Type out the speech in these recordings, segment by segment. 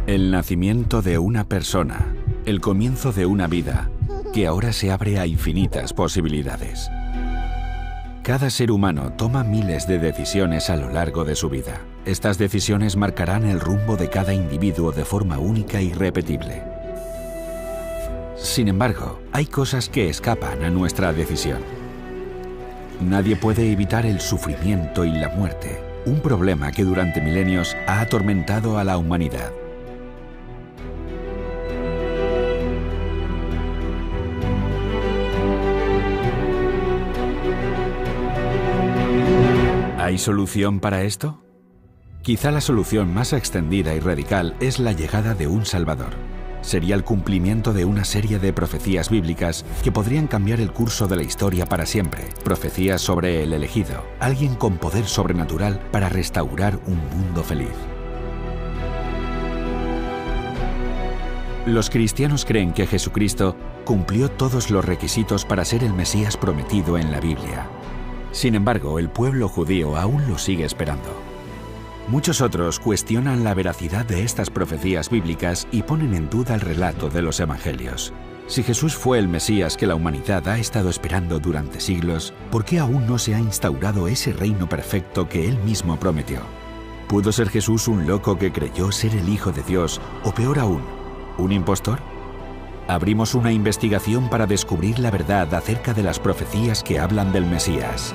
El nacimiento de una persona, el comienzo de una vida, que ahora se abre a infinitas posibilidades. Cada ser humano toma miles de decisiones a lo largo de su vida. Estas decisiones marcarán el rumbo de cada individuo de forma única y irrepetible. Sin embargo, hay cosas que escapan a nuestra decisión. Nadie puede evitar el sufrimiento y la muerte, un problema que durante milenios ha atormentado a la humanidad. ¿Hay solución para esto? Quizá la solución más extendida y radical es la llegada de un Salvador. Sería el cumplimiento de una serie de profecías bíblicas que podrían cambiar el curso de la historia para siempre. Profecías sobre el elegido, alguien con poder sobrenatural para restaurar un mundo feliz. Los cristianos creen que Jesucristo cumplió todos los requisitos para ser el Mesías prometido en la Biblia. Sin embargo, el pueblo judío aún lo sigue esperando. Muchos otros cuestionan la veracidad de estas profecías bíblicas y ponen en duda el relato de los evangelios. Si Jesús fue el Mesías que la humanidad ha estado esperando durante siglos, ¿por qué aún no se ha instaurado ese reino perfecto que Él mismo prometió? ¿Pudo ser Jesús un loco que creyó ser el Hijo de Dios, o peor aún, un impostor? Abrimos una investigación para descubrir la verdad acerca de las profecías que hablan del Mesías.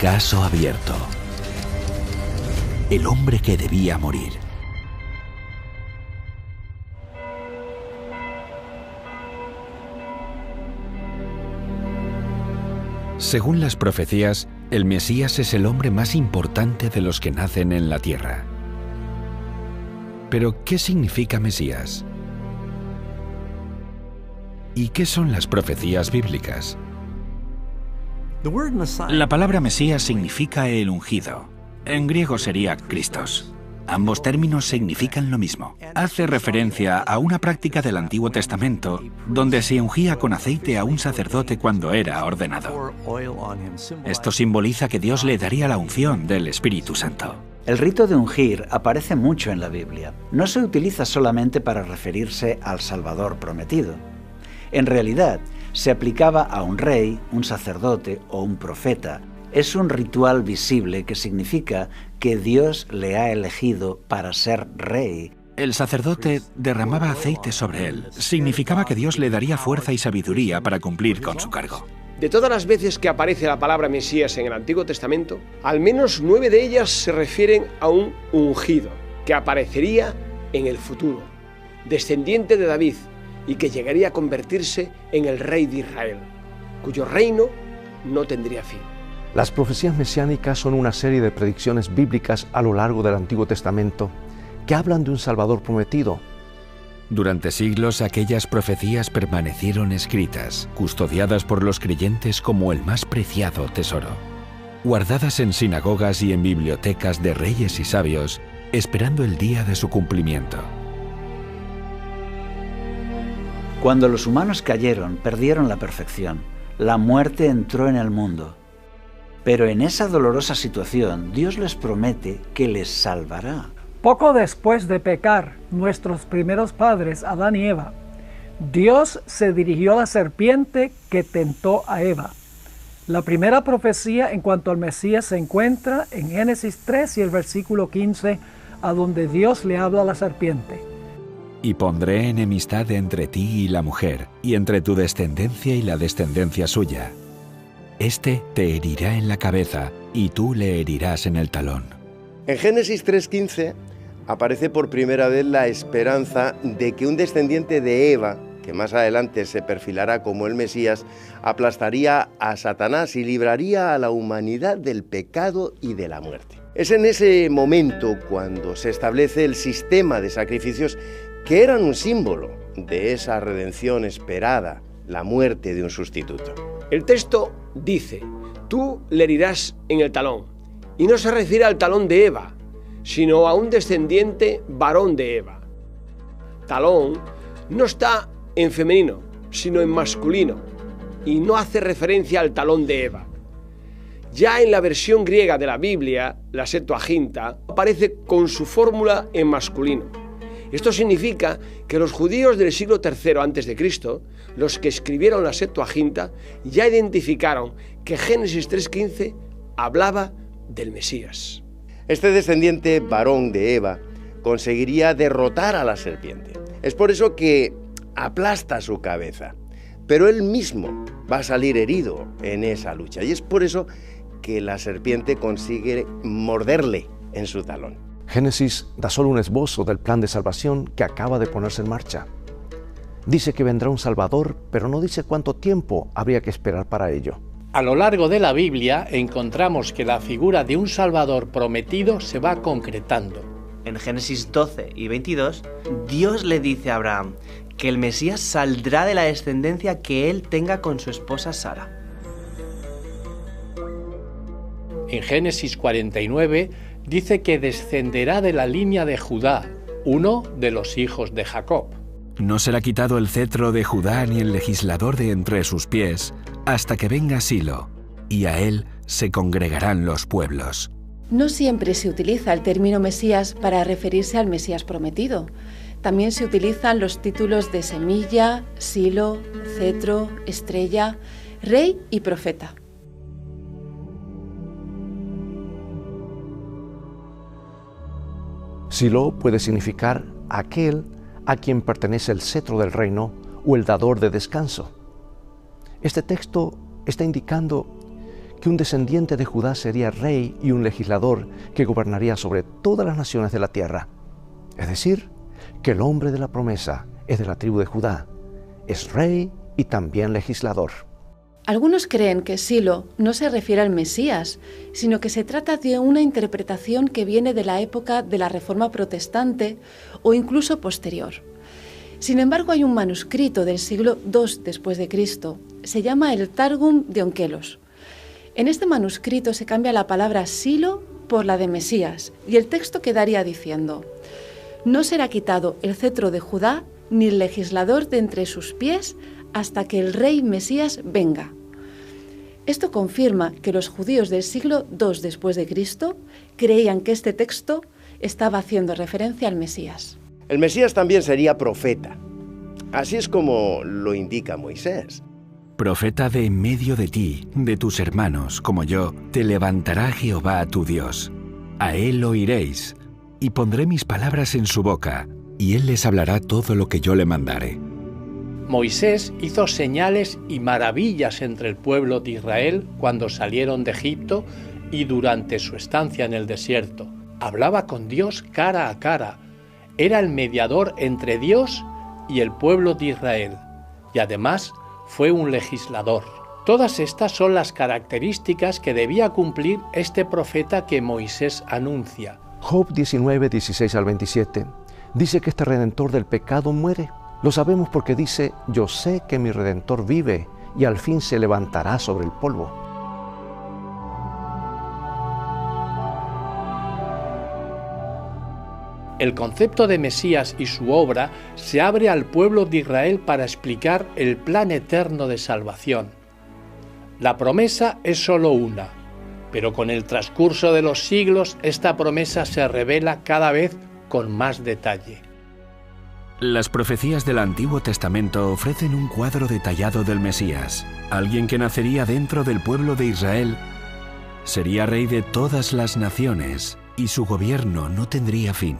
Caso abierto. El hombre que debía morir. Según las profecías, el Mesías es el hombre más importante de los que nacen en la tierra. Pero, ¿qué significa Mesías? ¿Y qué son las profecías bíblicas? La palabra Mesías significa el ungido. En griego sería Christos. Ambos términos significan lo mismo. Hace referencia a una práctica del Antiguo Testamento donde se ungía con aceite a un sacerdote cuando era ordenado. Esto simboliza que Dios le daría la unción del Espíritu Santo. El rito de ungir aparece mucho en la Biblia. No se utiliza solamente para referirse al Salvador prometido. En realidad, se aplicaba a un rey, un sacerdote o un profeta. Es un ritual visible que significa que Dios le ha elegido para ser rey. El sacerdote derramaba aceite sobre él. Significaba que Dios le daría fuerza y sabiduría para cumplir con su cargo. De todas las veces que aparece la palabra Mesías en el Antiguo Testamento, al menos 9 de ellas se refieren a un ungido, que aparecería en el futuro, descendiente de David, y que llegaría a convertirse en el rey de Israel, cuyo reino no tendría fin. Las profecías mesiánicas son una serie de predicciones bíblicas a lo largo del Antiguo Testamento que hablan de un Salvador prometido. Durante siglos, aquellas profecías permanecieron escritas, custodiadas por los creyentes como el más preciado tesoro, guardadas en sinagogas y en bibliotecas de reyes y sabios, esperando el día de su cumplimiento. Cuando los humanos cayeron, perdieron la perfección. La muerte entró en el mundo. Pero en esa dolorosa situación, Dios les promete que les salvará. Poco después de pecar, nuestros primeros padres, Adán y Eva, Dios se dirigió a la serpiente que tentó a Eva. La primera profecía en cuanto al Mesías se encuentra en Génesis 3 y el versículo 15, a donde Dios le habla a la serpiente. Y pondré enemistad entre ti y la mujer, y entre tu descendencia y la descendencia suya. Este te herirá en la cabeza, y tú le herirás en el talón. En Génesis 3:15 aparece por primera vez la esperanza de que un descendiente de Eva, que más adelante se perfilará como el Mesías, aplastaría a Satanás y libraría a la humanidad del pecado y de la muerte. Es en ese momento cuando se establece el sistema de sacrificios que eran un símbolo de esa redención esperada, la muerte de un sustituto. El texto dice, tú le herirás en el talón, y no se refiere al talón de Eva, sino a un descendiente varón de Eva. Talón no está en femenino, sino en masculino, y no hace referencia al talón de Eva. Ya en la versión griega de la Biblia, la Septuaginta, aparece con su fórmula en masculino. Esto significa que los judíos del siglo III a.C., los que escribieron la Septuaginta, ya identificaron que Génesis 3:15 hablaba del Mesías. Este descendiente varón de Eva conseguiría derrotar a la serpiente. Es por eso que aplasta su cabeza, pero él mismo va a salir herido en esa lucha. Y es por eso que la serpiente consigue morderle en su talón. Génesis da solo un esbozo del plan de salvación que acaba de ponerse en marcha. Dice que vendrá un Salvador, pero no dice cuánto tiempo habría que esperar para ello. A lo largo de la Biblia encontramos que la figura de un Salvador prometido se va concretando. En Génesis 12 y 22, Dios le dice a Abraham que el Mesías saldrá de la descendencia que él tenga con su esposa Sara. En Génesis 49 dice que descenderá de la línea de Judá, uno de los hijos de Jacob. No será quitado el cetro de Judá ni el legislador de entre sus pies, hasta que venga Silo, y a él se congregarán los pueblos. No siempre se utiliza el término Mesías para referirse al Mesías prometido. También se utilizan los títulos de semilla, silo, cetro, estrella, rey y profeta. Silo puede significar aquel a quien pertenece el cetro del reino o el dador de descanso. Este texto está indicando que un descendiente de Judá sería rey y un legislador que gobernaría sobre todas las naciones de la tierra. Es decir, que el hombre de la promesa es de la tribu de Judá, es rey y también legislador. Algunos creen que Silo no se refiere al Mesías, sino que se trata de una interpretación que viene de la época de la Reforma Protestante o incluso posterior. Sin embargo, hay un manuscrito del siglo II después de Cristo. Se llama el Targum de Onkelos. En este manuscrito se cambia la palabra Silo por la de Mesías y el texto quedaría diciendo: no será quitado el cetro de Judá ni el legislador de entre sus pies hasta que el rey Mesías venga. Esto confirma que los judíos del siglo II después de Cristo creían que este texto estaba haciendo referencia al Mesías. El Mesías también sería profeta. Así es como lo indica Moisés. Profeta de en medio de ti, de tus hermanos, como yo, te levantará Jehová tu Dios. A él oiréis, y pondré mis palabras en su boca, y él les hablará todo lo que yo le mandare. Moisés hizo señales y maravillas entre el pueblo de Israel cuando salieron de Egipto y durante su estancia en el desierto. Hablaba con Dios cara a cara. Era el mediador entre Dios y el pueblo de Israel. Y además fue un legislador. Todas estas son las características que debía cumplir este profeta que Moisés anuncia. Job 19, 16 al 27 dice que este Redentor del pecado muere. Lo sabemos porque dice: yo sé que mi Redentor vive y al fin se levantará sobre el polvo. El concepto de Mesías y su obra se abre al pueblo de Israel para explicar el plan eterno de salvación. La promesa es solo una, pero con el transcurso de los siglos esta promesa se revela cada vez con más detalle. Las profecías del Antiguo Testamento ofrecen un cuadro detallado del Mesías, alguien que nacería dentro del pueblo de Israel, sería rey de todas las naciones y su gobierno no tendría fin.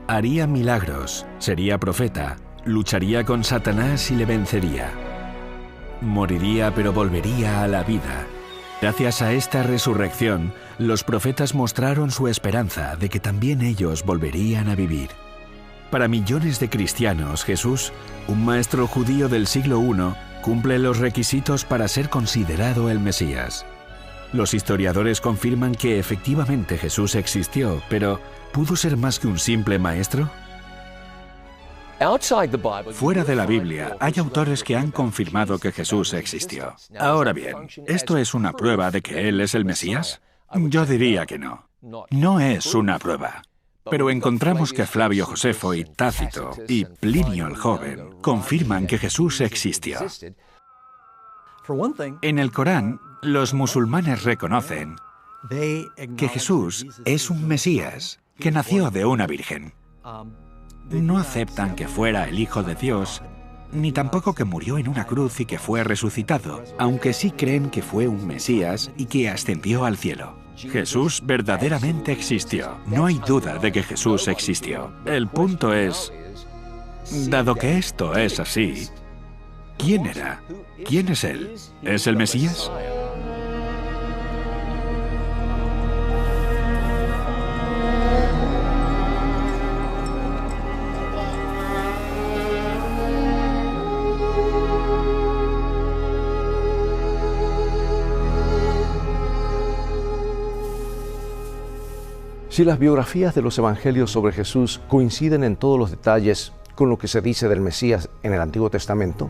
Haría milagros, sería profeta, lucharía con Satanás y le vencería. Moriría pero volvería a la vida. Gracias a esta resurrección, los profetas mostraron su esperanza de que también ellos volverían a vivir. Para millones de cristianos, Jesús, un maestro judío del siglo I, cumple los requisitos para ser considerado el Mesías. Los historiadores confirman que efectivamente Jesús existió, pero ¿pudo ser más que un simple maestro? Fuera de la Biblia, hay autores que han confirmado que Jesús existió. Ahora bien, ¿esto es una prueba de que Él es el Mesías? Yo diría que no. No es una prueba. Pero encontramos que Flavio Josefo y Tácito y Plinio el Joven confirman que Jesús existió. En el Corán, los musulmanes reconocen que Jesús es un Mesías, que nació de una virgen. No aceptan que fuera el Hijo de Dios, ni tampoco que murió en una cruz y que fue resucitado, aunque sí creen que fue un Mesías y que ascendió al cielo. Jesús verdaderamente existió. No hay duda de que Jesús existió. El punto es, dado que esto es así, ¿quién era? ¿Quién es Él? ¿Es el Mesías? Si las biografías de los evangelios sobre Jesús coinciden en todos los detalles con lo que se dice del Mesías en el Antiguo Testamento,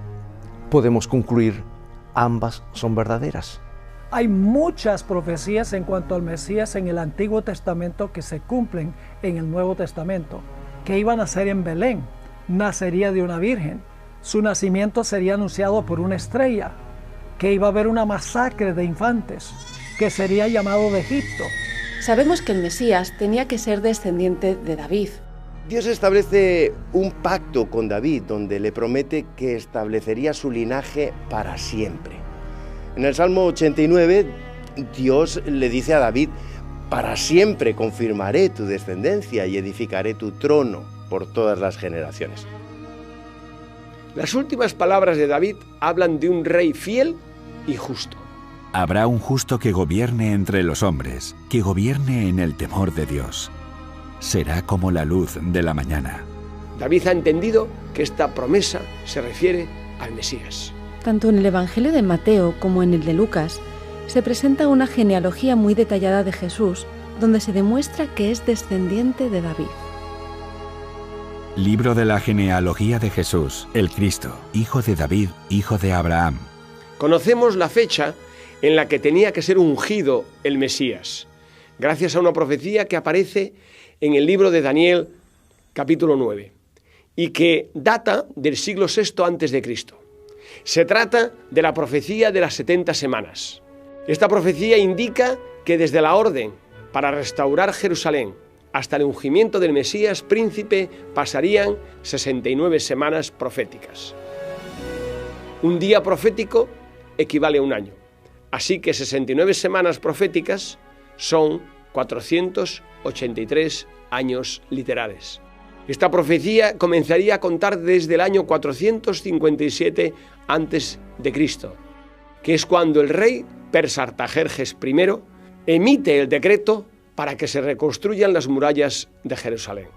podemos concluir ambas son verdaderas. Hay muchas profecías en cuanto al Mesías en el Antiguo Testamento que se cumplen en el Nuevo Testamento, que iba a nacer en Belén, nacería de una virgen, su nacimiento sería anunciado por una estrella, que iba a haber una masacre de infantes, que sería llamado de Egipto. Sabemos que el Mesías tenía que ser descendiente de David. Dios establece un pacto con David donde le promete que establecería su linaje para siempre. En el Salmo 89, Dios le dice a David: para siempre confirmaré tu descendencia y edificaré tu trono por todas las generaciones. Las últimas palabras de David hablan de un rey fiel y justo. Habrá un justo que gobierne entre los hombres, que gobierne en el temor de Dios. Será como la luz de la mañana. David ha entendido que esta promesa se refiere al Mesías. Tanto en el Evangelio de Mateo como en el de Lucas, se presenta una genealogía muy detallada de Jesús, donde se demuestra que es descendiente de David. Libro de la genealogía de Jesús, el Cristo, hijo de David, hijo de Abraham. Conocemos la fecha en la que tenía que ser ungido el Mesías, gracias a una profecía que aparece en el libro de Daniel, capítulo 9, y que data del siglo VI a.C. Se trata de la profecía de las 70 semanas. Esta profecía indica que desde la orden para restaurar Jerusalén hasta el ungimiento del Mesías príncipe pasarían 69 semanas proféticas. Un día profético equivale a un año. Así que 69 semanas proféticas son 483 años literales. Esta profecía comenzaría a contar desde el año 457 a.C., que es cuando el rey persa Artajerjes I emite el decreto para que se reconstruyan las murallas de Jerusalén.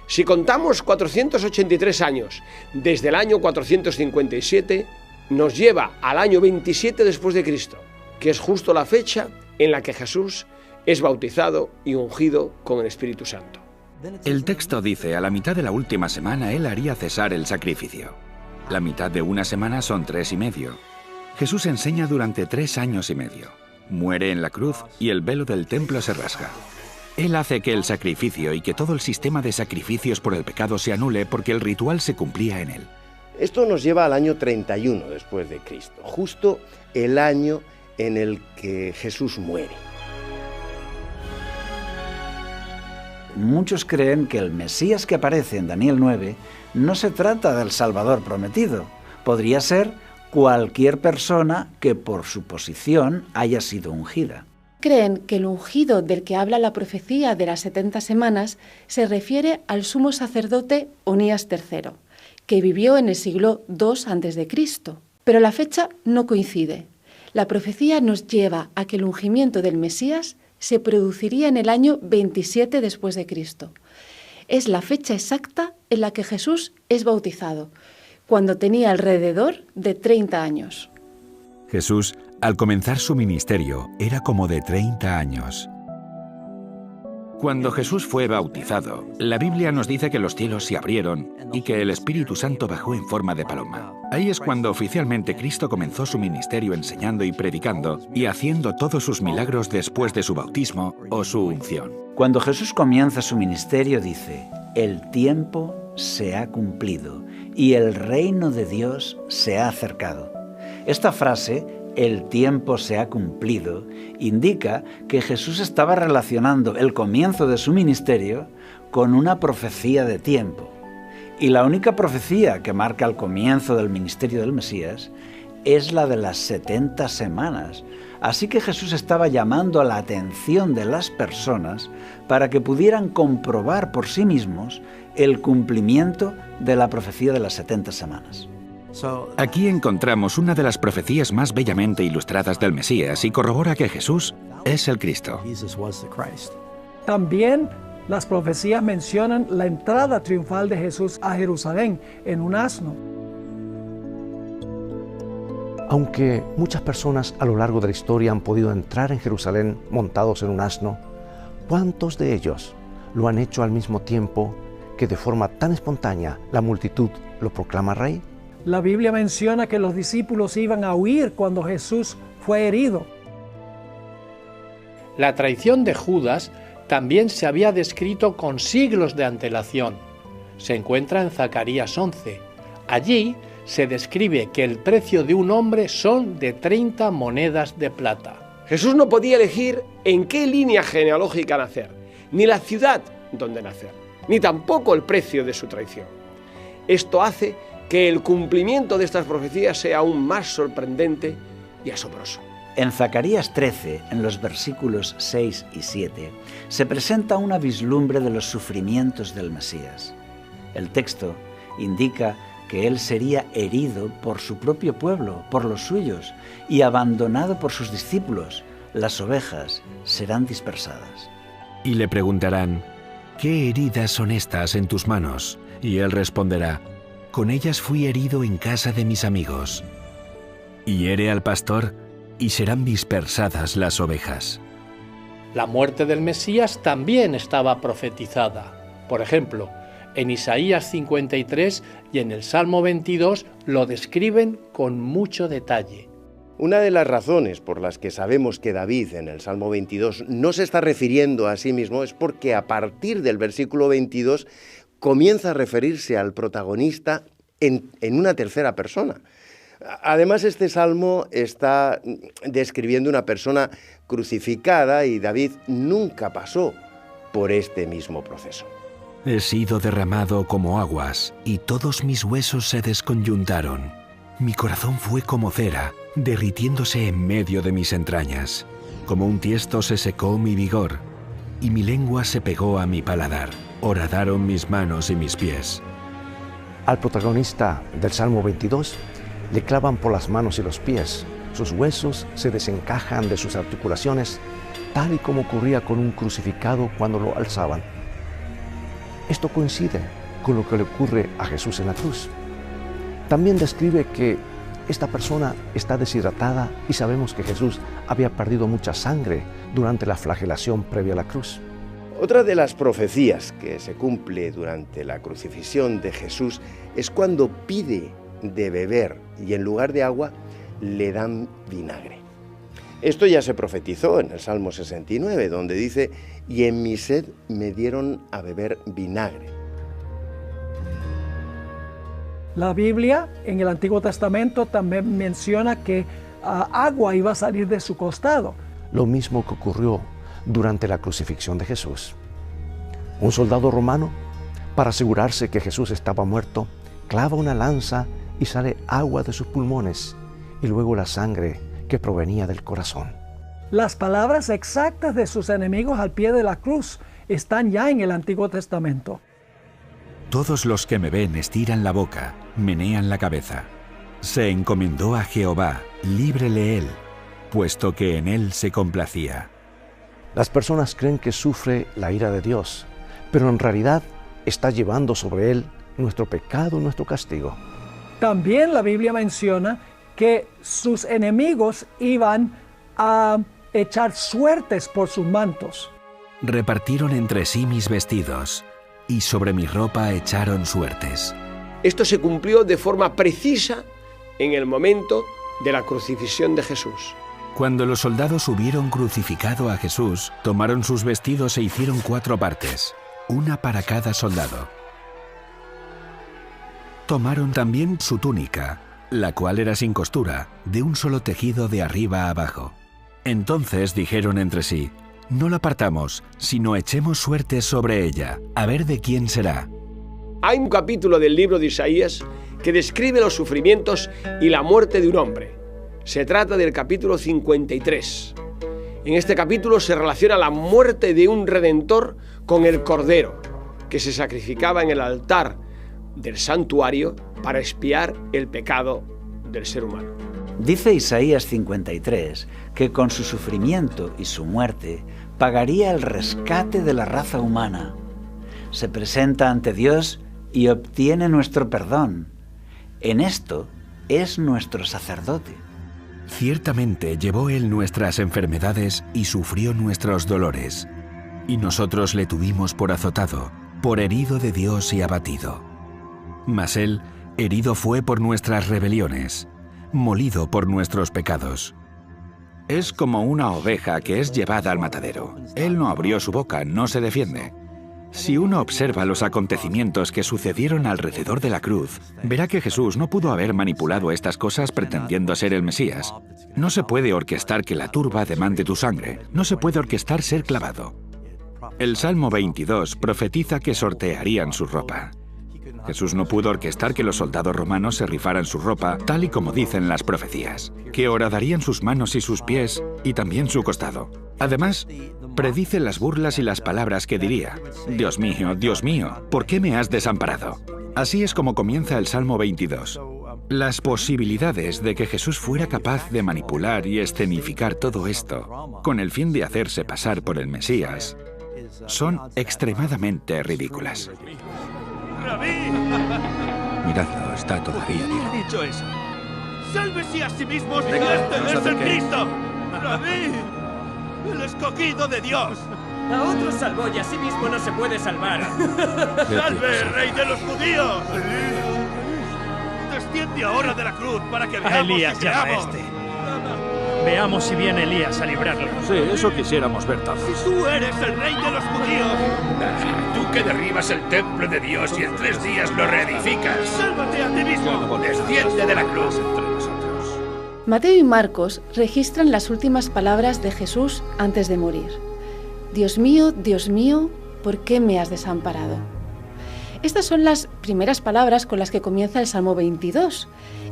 Si contamos 483 años desde el año 457, nos lleva al año 27 después de Cristo, que es justo la fecha en la que Jesús es bautizado y ungido con el Espíritu Santo. El texto dice: a la mitad de la última semana él haría cesar el sacrificio. La mitad de una semana son 3 y medio. Jesús enseña durante 3 años y medio. Muere en la cruz y el velo del templo se rasga. Él hace que el sacrificio y que todo el sistema de sacrificios por el pecado se anule porque el ritual se cumplía en él. Esto nos lleva al año 31 después de Cristo, justo el año en el que Jesús muere. Muchos creen que el Mesías que aparece en Daniel 9 no se trata del Salvador prometido. Podría ser cualquier persona que por su posición haya sido ungida. Creen que el ungido del que habla la profecía de las 70 semanas se refiere al sumo sacerdote Onías III, que vivió en el siglo II a.C., pero la fecha no coincide. La profecía nos lleva a que el ungimiento del Mesías se produciría en el año 27 después de Cristo. Es la fecha exacta en la que Jesús es bautizado, cuando tenía alrededor de 30 años. Jesús, al comenzar su ministerio, era como de 30 años. Cuando Jesús fue bautizado, la Biblia nos dice que los cielos se abrieron y que el Espíritu Santo bajó en forma de paloma. Ahí es cuando oficialmente Cristo comenzó su ministerio enseñando y predicando y haciendo todos sus milagros después de su bautismo o su unción. Cuando Jesús comienza su ministerio dice: el tiempo se ha cumplido y el reino de Dios se ha acercado. Esta frase, el tiempo se ha cumplido, indica que Jesús estaba relacionando el comienzo de su ministerio con una profecía de tiempo. Y la única profecía que marca el comienzo del ministerio del Mesías es la de las 70 semanas. Así que Jesús estaba llamando a la atención de las personas para que pudieran comprobar por sí mismos el cumplimiento de la profecía de las 70 semanas. Aquí encontramos una de las profecías más bellamente ilustradas del Mesías y corrobora que Jesús es el Cristo. También las profecías mencionan la entrada triunfal de Jesús a Jerusalén en un asno. Aunque muchas personas a lo largo de la historia han podido entrar en Jerusalén montados en un asno, ¿cuántos de ellos lo han hecho al mismo tiempo que de forma tan espontánea la multitud lo proclama rey? La Biblia menciona que los discípulos iban a huir cuando Jesús fue herido. La traición de Judas también se había descrito con siglos de antelación. Se encuentra en Zacarías 11. Allí se describe que el precio de un hombre son de 30 monedas de plata. Jesús no podía elegir en qué línea genealógica nacer, ni la ciudad donde nacer, ni tampoco el precio de su traición. Esto hace que el cumplimiento de estas profecías sea aún más sorprendente y asombroso. En Zacarías 13, en los versículos 6 y 7, se presenta una vislumbre de los sufrimientos del Mesías. El texto indica que él sería herido por su propio pueblo, por los suyos, y abandonado por sus discípulos. Las ovejas serán dispersadas. Y le preguntarán: ¿qué heridas son estas en tus manos? Y él responderá: con ellas fui herido en casa de mis amigos. Hiere al pastor y serán dispersadas las ovejas. La muerte del Mesías también estaba profetizada. Por ejemplo, en Isaías 53 y en el Salmo 22 lo describen con mucho detalle. Una de las razones por las que sabemos que David en el Salmo 22 no se está refiriendo a sí mismo es porque a partir del versículo 22 comienza a referirse al protagonista en una tercera persona. Además, este salmo está describiendo una persona crucificada y David nunca pasó por este mismo proceso. He sido derramado como aguas y todos mis huesos se desconyuntaron. Mi corazón fue como cera, derritiéndose en medio de mis entrañas. Como un tiesto se secó mi vigor y mi lengua se pegó a mi paladar. Horadaron mis manos y mis pies. Al protagonista del Salmo 22 le clavan por las manos y los pies. Sus huesos se desencajan de sus articulaciones, tal y como ocurría con un crucificado cuando lo alzaban. Esto coincide con lo que le ocurre a Jesús en la cruz. También describe que esta persona está deshidratada y sabemos que Jesús había perdido mucha sangre durante la flagelación previa a la cruz. Otra de las profecías que se cumple durante la crucifixión de Jesús es cuando pide de beber y en lugar de agua le dan vinagre. Esto ya se profetizó en el Salmo 69, donde dice: y en mi sed me dieron a beber vinagre. La Biblia en el Antiguo Testamento también menciona que agua iba a salir de su costado. Lo mismo que ocurrió durante la crucifixión de Jesús. Un soldado romano, para asegurarse que Jesús estaba muerto, clava una lanza y sale agua de sus pulmones y luego la sangre que provenía del corazón. Las palabras exactas de sus enemigos al pie de la cruz están ya en el Antiguo Testamento. Todos los que me ven estiran la boca, menean la cabeza. Se encomendó a Jehová, líbrele él, puesto que en él se complacía. Las personas creen que sufre la ira de Dios, pero en realidad está llevando sobre él nuestro pecado y nuestro castigo. También la Biblia menciona que sus enemigos iban a echar suertes por sus mantos. Repartieron entre sí mis vestidos, y sobre mi ropa echaron suertes. Esto se cumplió de forma precisa en el momento de la crucifixión de Jesús. Cuando los soldados hubieron crucificado a Jesús, tomaron sus vestidos e hicieron 4 partes, una para cada soldado. Tomaron también su túnica, la cual era sin costura, de un solo tejido de arriba a abajo. Entonces dijeron entre sí: no la partamos, sino echemos suertes sobre ella, a ver de quién será. Hay un capítulo del libro de Isaías que describe los sufrimientos y la muerte de un hombre. Se trata del capítulo 53. En este capítulo se relaciona la muerte de un redentor con el cordero, que se sacrificaba en el altar del santuario para expiar el pecado del ser humano. Dice Isaías 53 que con su sufrimiento y su muerte pagaría el rescate de la raza humana. Se presenta ante Dios y obtiene nuestro perdón. En esto es nuestro sacerdote. Ciertamente llevó él nuestras enfermedades y sufrió nuestros dolores. Y nosotros le tuvimos por azotado, por herido de Dios y abatido. Mas él herido fue por nuestras rebeliones, molido por nuestros pecados. Es como una oveja que es llevada al matadero. Él no abrió su boca, no se defiende. Si uno observa los acontecimientos que sucedieron alrededor de la cruz, verá que Jesús no pudo haber manipulado estas cosas pretendiendo ser el Mesías. No se puede orquestar que la turba demande tu sangre. No se puede orquestar ser clavado. El Salmo 22 profetiza que sortearían su ropa. Jesús no pudo orquestar que los soldados romanos se rifaran su ropa, tal y como dicen las profecías, que horadarían sus manos y sus pies, y también su costado. Además, predice las burlas y las palabras que diría: Dios mío, ¿por qué me has desamparado? Así es como comienza el Salmo 22. Las posibilidades de que Jesús fuera capaz de manipular y escenificar todo esto, con el fin de hacerse pasar por el Mesías, son extremadamente ridículas. ¡Rabí! Miradlo, está todavía ¿Quién ha dicho eso? ¡Sálvese a sí mismo si este es el Cristo! ¡Rabí! ¡El escogido de Dios! A otros salvó y a sí mismo no se puede salvar. ¡Salve, rey de los judíos! Desciende ahora de la cruz para que veamos Elías si llama a creamos. este. Veamos si viene Elías a librarlo. Sí, eso quisiéramos ver todos. ¡Si tú eres el rey de los judíos! Tú que derribas el templo de Dios y en 3 días lo reedificas. ¡Sálvate a ti mismo! Desciende de la cruz. Mateo y Marcos registran las últimas palabras de Jesús antes de morir. Dios mío, ¿por qué me has desamparado? Estas son las primeras palabras con las que comienza el Salmo 22,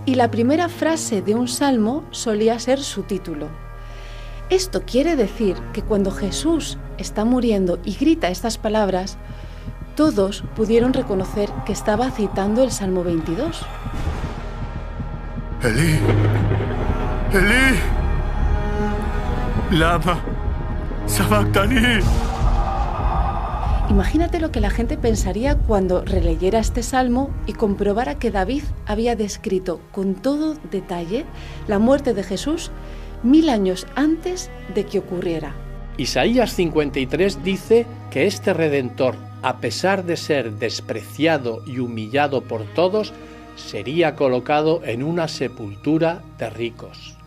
y la primera frase de un salmo solía ser su título. Esto quiere decir que cuando Jesús está muriendo y grita estas palabras, todos pudieron reconocer que estaba citando el Salmo 22. Elí, Elí, lama sabactani. Imagínate lo que la gente pensaría cuando releyera este salmo y comprobara que David había descrito con todo detalle la muerte de Jesús 1000 años antes de que ocurriera. Isaías 53 dice que este Redentor, a pesar de ser despreciado y humillado por todos, sería colocado en una sepultura de ricos.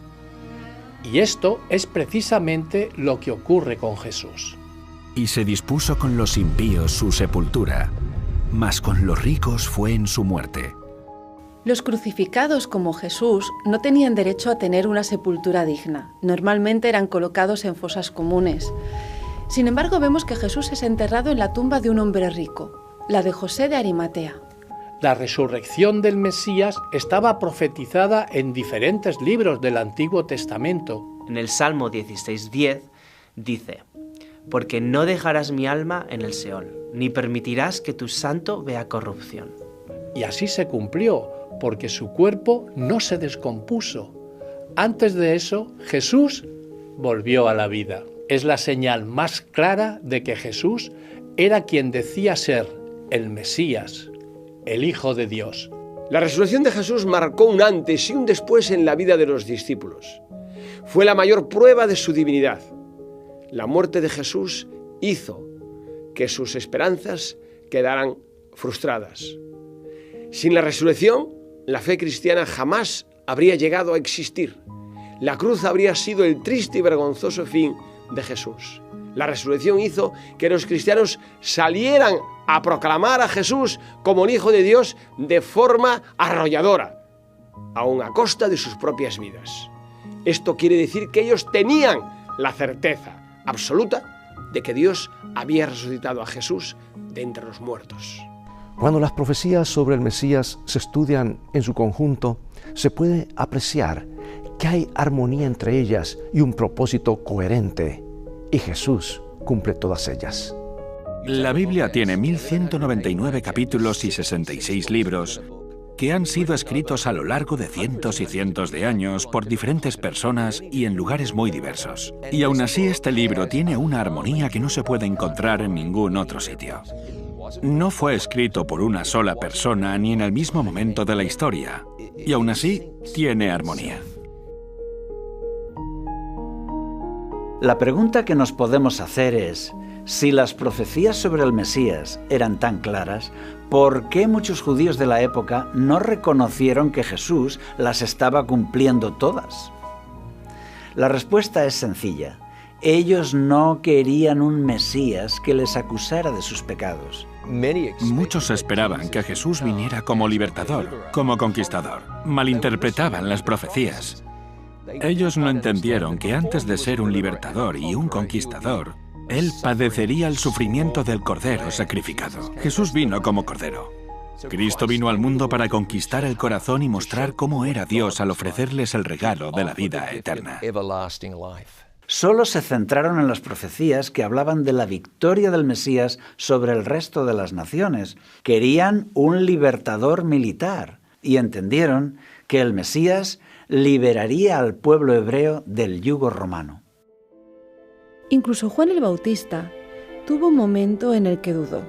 Y esto es precisamente lo que ocurre con Jesús. Y se dispuso con los impíos su sepultura, mas con los ricos fue en su muerte. Los crucificados como Jesús no tenían derecho a tener una sepultura digna. Normalmente eran colocados en fosas comunes. Sin embargo, vemos que Jesús es enterrado en la tumba de un hombre rico, la de José de Arimatea. La resurrección del Mesías estaba profetizada en diferentes libros del Antiguo Testamento. En el Salmo 16:10 dice: porque no dejarás mi alma en el Seol, ni permitirás que tu santo vea corrupción. Y así se cumplió, porque su cuerpo no se descompuso. Antes de eso, Jesús volvió a la vida. Es la señal más clara de que Jesús era quien decía ser el Mesías, el Hijo de Dios. La resurrección de Jesús marcó un antes y un después en la vida de los discípulos. Fue la mayor prueba de su divinidad. La muerte de Jesús hizo que sus esperanzas quedaran frustradas. Sin la resurrección, la fe cristiana jamás habría llegado a existir. La cruz habría sido el triste y vergonzoso fin de Jesús. La resurrección hizo que los cristianos salieran a proclamar a Jesús como el Hijo de Dios de forma arrolladora, aun a costa de sus propias vidas. Esto quiere decir que ellos tenían la certeza absoluta de que Dios había resucitado a Jesús de entre los muertos. Cuando las profecías sobre el Mesías se estudian en su conjunto, se puede apreciar que hay armonía entre ellas y un propósito coherente, y Jesús cumple todas ellas. La Biblia tiene 1199 capítulos y 66 libros que han sido escritos a lo largo de cientos y cientos de años por diferentes personas y en lugares muy diversos. Y aún así este libro tiene una armonía que no se puede encontrar en ningún otro sitio. No fue escrito por una sola persona ni en el mismo momento de la historia, y aún así tiene armonía. La pregunta que nos podemos hacer es, si las profecías sobre el Mesías eran tan claras, ¿por qué muchos judíos de la época no reconocieron que Jesús las estaba cumpliendo todas? La respuesta es sencilla. Ellos no querían un Mesías que les acusara de sus pecados. Muchos esperaban que Jesús viniera como libertador, como conquistador. Malinterpretaban las profecías. Ellos no entendieron que antes de ser un libertador y un conquistador, Él padecería el sufrimiento del Cordero sacrificado. Jesús vino como Cordero. Cristo vino al mundo para conquistar el corazón y mostrar cómo era Dios al ofrecerles el regalo de la vida eterna. Solo se centraron en las profecías que hablaban de la victoria del Mesías sobre el resto de las naciones. Querían un libertador militar y entendieron que el Mesías liberaría al pueblo hebreo del yugo romano. Incluso Juan el Bautista tuvo un momento en el que dudó.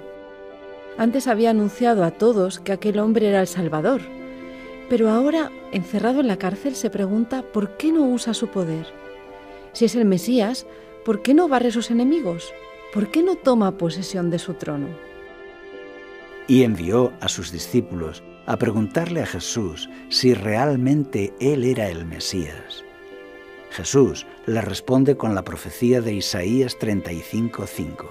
Antes había anunciado a todos que aquel hombre era el Salvador, pero ahora, encerrado en la cárcel, se pregunta por qué no usa su poder. Si es el Mesías, ¿por qué no barre a sus enemigos? ¿Por qué no toma posesión de su trono? Y envió a sus discípulos a preguntarle a Jesús si realmente Él era el Mesías. Jesús le responde con la profecía de Isaías 35:5.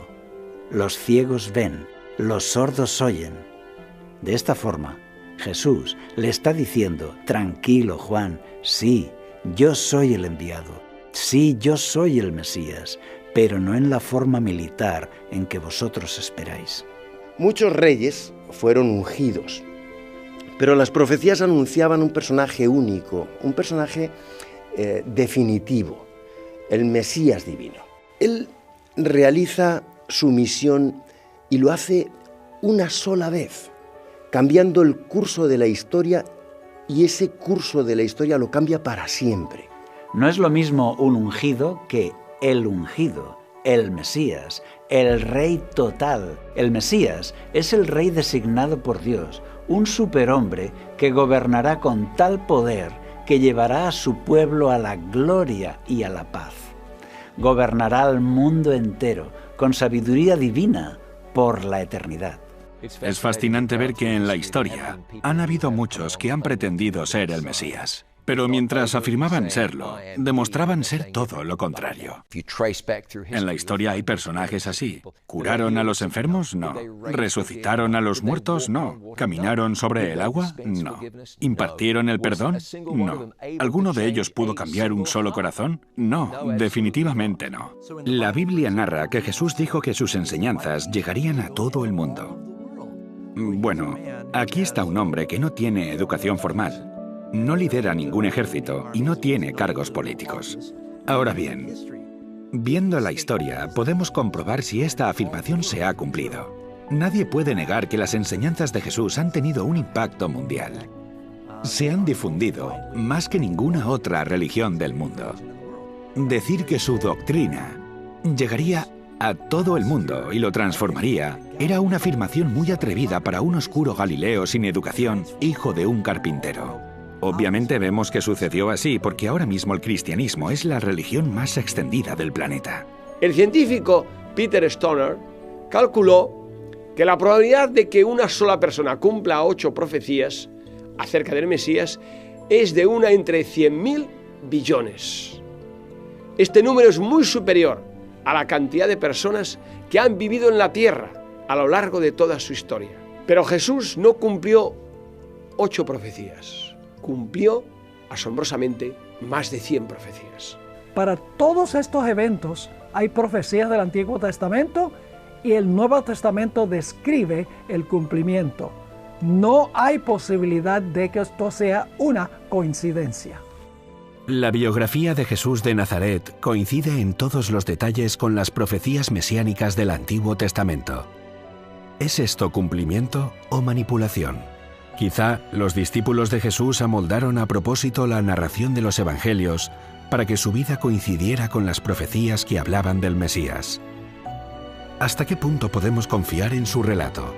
Los ciegos ven, los sordos oyen. De esta forma, Jesús le está diciendo, tranquilo Juan, sí, yo soy el enviado, sí, yo soy el Mesías, pero no en la forma militar en que vosotros esperáis. Muchos reyes fueron ungidos, pero las profecías anunciaban un personaje único, un personaje definitivo, el Mesías divino. Él realiza su misión y lo hace una sola vez, cambiando el curso de la historia, y ese curso de la historia lo cambia para siempre. No es lo mismo un ungido que el ungido, el Mesías, el Rey total. El Mesías es el Rey designado por Dios, un superhombre que gobernará con tal poder que llevará a su pueblo a la gloria y a la paz. Gobernará al mundo entero con sabiduría divina por la eternidad. Es fascinante ver que en la historia han habido muchos que han pretendido ser el Mesías. Pero mientras afirmaban serlo, demostraban ser todo lo contrario. En la historia hay personajes así. ¿Curaron a los enfermos? No. ¿Resucitaron a los muertos? No. ¿Caminaron sobre el agua? No. ¿Impartieron el perdón? No. ¿Alguno de ellos pudo cambiar un solo corazón? No, definitivamente no. La Biblia narra que Jesús dijo que sus enseñanzas llegarían a todo el mundo. Bueno, aquí está un hombre que no tiene educación formal. No lidera ningún ejército y no tiene cargos políticos. Ahora bien, viendo la historia, podemos comprobar si esta afirmación se ha cumplido. Nadie puede negar que las enseñanzas de Jesús han tenido un impacto mundial. Se han difundido más que ninguna otra religión del mundo. Decir que su doctrina llegaría a todo el mundo y lo transformaría era una afirmación muy atrevida para un oscuro Galileo sin educación, hijo de un carpintero. Obviamente vemos que sucedió así porque ahora mismo el cristianismo es la religión más extendida del planeta. El científico Peter Stoner, calculó que la probabilidad de que una sola persona cumpla 8 profecías acerca del Mesías es de una entre 100.000 billones. Este número es muy superior a la cantidad de personas que han vivido en la tierra a lo largo de toda su historia. Pero Jesús no cumplió 8 profecías, cumplió asombrosamente más de 100 profecías. Para todos estos eventos hay profecías del Antiguo Testamento y el Nuevo Testamento describe el cumplimiento. No hay posibilidad de que esto sea una coincidencia. La biografía de Jesús de Nazaret coincide en todos los detalles con las profecías mesiánicas del Antiguo Testamento. ¿Es esto cumplimiento o manipulación? Quizá los discípulos de Jesús amoldaron a propósito la narración de los evangelios para que su vida coincidiera con las profecías que hablaban del Mesías. ¿Hasta qué punto podemos confiar en su relato?